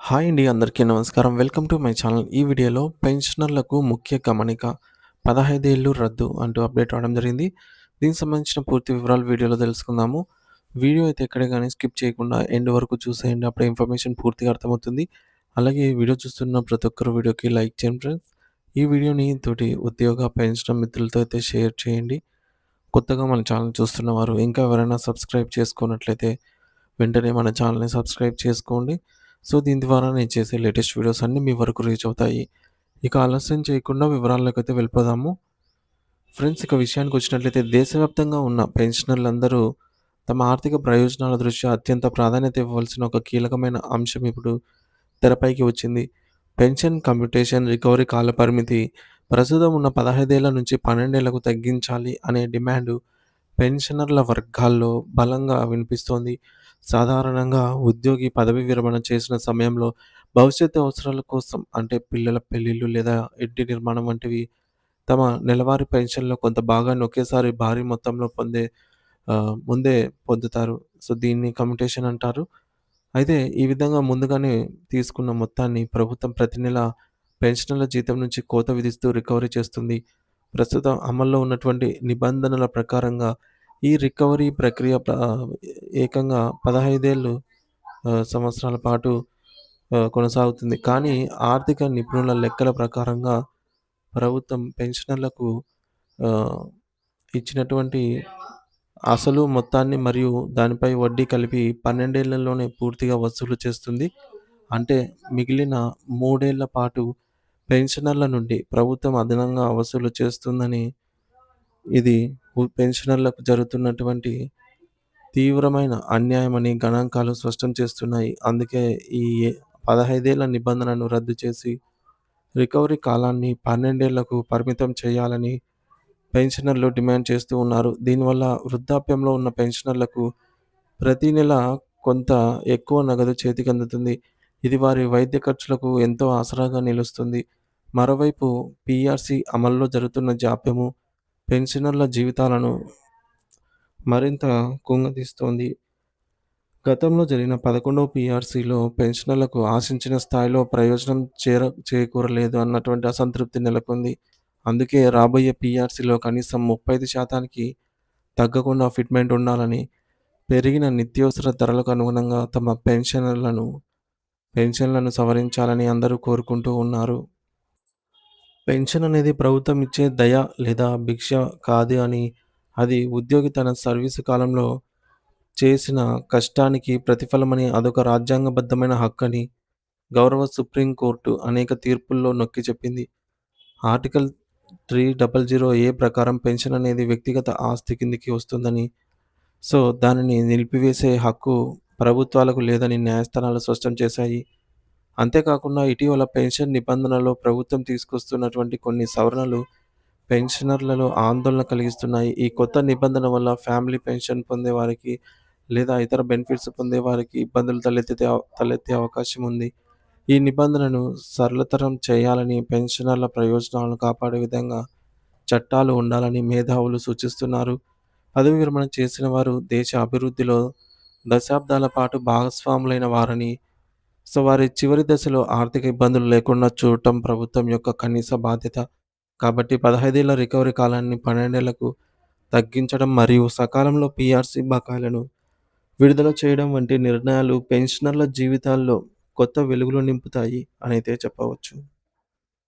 Hi అండి. అందరికీ నమస్కారం. Welcome to my channel. ఈ వీడియోలో పెన్షనర్లకు ముఖ్య గమనిక 15 ఏళ్ళు రద్దు అంటూ అప్డేట్ అవ్వడం జరిగింది. దీనికి సంబంధించిన పూర్తి వివరాలు వీడియోలో తెలుసుకుందాము. వీడియో అయితే ఎక్కడ గాని స్కిప్ చేయకుండా ఎండ్ వరకు చూసేయండి. అప్పుడే ఇన్ఫర్మేషన్ పూర్తిగా అర్థమవుతుంది. అలాగే వీడియో చూస్తున్న ప్రతి ఒక్కరు వీడియోకి లైక్ చేయండి ఫ్రెండ్స్. ఈ వీడియోని తోటి ఉద్యోగ, పెన్షన్ మిత్రులతో అయితే షేర్ చేయండి. కొత్తగా మన ఛానల్ చూస్తున్నవారు ఇంకా ఎవరైనా సబ్స్క్రైబ్ చేసుకోనట్లయితే వెంటనే మన ఛానల్‌ని సబ్స్క్రైబ్ చేసుకోండి. సో, దీని ద్వారా నేను చేసే లేటెస్ట్ వీడియోస్ అన్నీ మీ వరకు రీచ్ అవుతాయి. ఇక ఆలస్యం చేయకుండా వివరాల్లోకైతే వెళ్ళిపోదాము. ఫ్రెండ్స్, ఇక విషయానికొచ్చినట్లయితే దేశవ్యాప్తంగా ఉన్న పెన్షనర్లందరూ తమ ఆర్థిక ప్రయోజనాల దృష్ట్యా అత్యంత ప్రాధాన్యత ఇవ్వవలసిన ఒక కీలకమైన అంశం ఇప్పుడు తెరపైకి వచ్చింది. పెన్షన్ కంప్యూటేషన్ రికవరీ కాలపరిమితి ప్రస్తుతం ఉన్న 15 ఏళ్ల నుంచి 12 ఏళ్లకు తగ్గించాలి అనే డిమాండు పెన్షనర్ల వర్గాల్లో బలంగా వినిపిస్తోంది. సాధారణంగా ఉద్యోగి పదవీ విరమణ చేసిన సమయంలో భవిష్యత్తు అవసరాల కోసం అంటే పిల్లల పెళ్ళిళ్ళు లేదా ఇంటి నిర్మాణం వంటివి తమ నెలవారీ పెన్షన్‌లో కొంత భాగాన్ని ఒకేసారి భారీ మొత్తంలో ముందే పొందుతారు. సో, దీన్ని కమ్యుటేషన్ అంటారు. అయితే ఈ విధంగా ముందుగానే తీసుకున్న మొత్తాన్ని ప్రభుత్వం ప్రతి నెల పెన్షనర్ల జీతం నుంచి కోత విధిస్తూ రికవరీ చేస్తుంది. ప్రస్తుతం అమల్లో ఉన్నటువంటి నిబంధనల ప్రకారంగా ఈ రికవరీ ప్రక్రియ ఏకంగా 15 ఏళ్ళు సంవత్సరాల పాటు కొనసాగుతుంది. కానీ ఆర్థిక నిపుణుల లెక్కల ప్రకారంగా ప్రభుత్వం పెన్షనర్లకు ఆహ్, ఇచ్చినటువంటి అసలు మొత్తాన్ని మరియు దానిపై వడ్డీ కలిపి 12 ఏళ్లలోనే పూర్తిగా వసూలు చేస్తుంది. అంటే మిగిలిన 3 ఏళ్ల పాటు పెన్షనర్ల నుండి ప్రభుత్వం అదనంగా వసూలు చేస్తుందని ఇది పెన్షనర్లకు జరుగుతున్నటువంటి తీవ్రమైన అన్యాయమని గణాంకాలు స్పష్టం చేస్తున్నాయి. అందుకే ఈ 15 ఏళ్ల నిబంధనను రద్దు చేసి రికవరీ కాలాన్ని 12 ఏళ్లకు పరిమితం చేయాలని పెన్షనర్లు డిమాండ్ చేస్తూ ఉన్నారు. దీనివల్ల వృద్ధాప్యంలో ఉన్న పెన్షనర్లకు ప్రతి నెల కొంత ఎక్కువ నగదు చేతికందుతుంది. ఇది వారి వైద్య ఖర్చులకు ఎంతో ఆసరాగా నిలుస్తుంది. మరోవైపు పీఆర్సీ అమల్లో జరుగుతున్న జాప్యము పెన్షనర్ల జీవితాలను మరింత కుంగదీస్తోంది. గతంలో జరిగిన 11వ పీఆర్సీలో పెన్షనర్లకు ఆశించిన స్థాయిలో ప్రయోజనం చేకూరలేదు అన్నటువంటి అసంతృప్తి నెలకొంది. అందుకే రాబోయే పీఆర్సీలో కనీసం 35% తగ్గకుండా ఫిట్మెంట్ ఉండాలని, పెరిగిన నిత్యావసర ధరలకు అనుగుణంగా తమ పెన్షన్లను సవరించాలని అందరూ కోరుకుంటూ ఉన్నారు. పెన్షన్ అనేది ప్రభుత్వం ఇచ్చే దయ లేదా భిక్ష కాదు అని, అది ఉద్యోగి తన సర్వీసు కాలంలో చేసిన కష్టానికి ప్రతిఫలమని, అదొక రాజ్యాంగబద్ధమైన హక్కని గౌరవ సుప్రీం కోర్టు అనేక తీర్పుల్లో నొక్కి చెప్పింది. ఆర్టికల్ 300 ప్రకారం పెన్షన్ అనేది వ్యక్తిగత ఆస్తి కిందికి వస్తుందని, సో, దానిని నిలిపివేసే హక్కు ప్రభుత్వాలకు లేదని న్యాయస్థానాలు స్పష్టం చేశాయి. అంతేకాకుండా ఇటీవల పెన్షన్ నిబంధనలో ప్రభుత్వం తీసుకొస్తున్నటువంటి కొన్ని సవరణలు పెన్షనర్లలో ఆందోళన కలిగిస్తున్నాయి. ఈ కొత్త నిబంధన వల్ల ఫ్యామిలీ పెన్షన్ పొందేవారికి లేదా ఇతర బెనిఫిట్స్ పొందేవారికి ఇబ్బందులు తలెత్తే అవకాశం ఉంది. ఈ నిబంధనను సరళతరం చేయాలని, పెన్షనర్ల ప్రయోజనాలను కాపాడే విధంగా చట్టాలు ఉండాలని మేధావులు సూచిస్తున్నారు. పదవి విరమణ చేసిన వారు దేశ అభివృద్ధిలో దశాబ్దాల పాటు భాగస్వాములైన వారని, సో, వారి చివరి దశలో ఆర్థిక ఇబ్బందులు లేకుండా చూడటం ప్రభుత్వం యొక్క కనీస బాధ్యత. కాబట్టి 15 ఏళ్ల రికవరీ కాలాన్ని 12 ఏళ్లకు తగ్గించడం మరియు సకాలంలో పీఆర్సీ బకాయిలను విడుదల చేయడం వంటి నిర్ణయాలు పెన్షనర్ల జీవితాల్లో కొత్త వెలుగులు నింపుతాయి అనైతే చెప్పవచ్చు.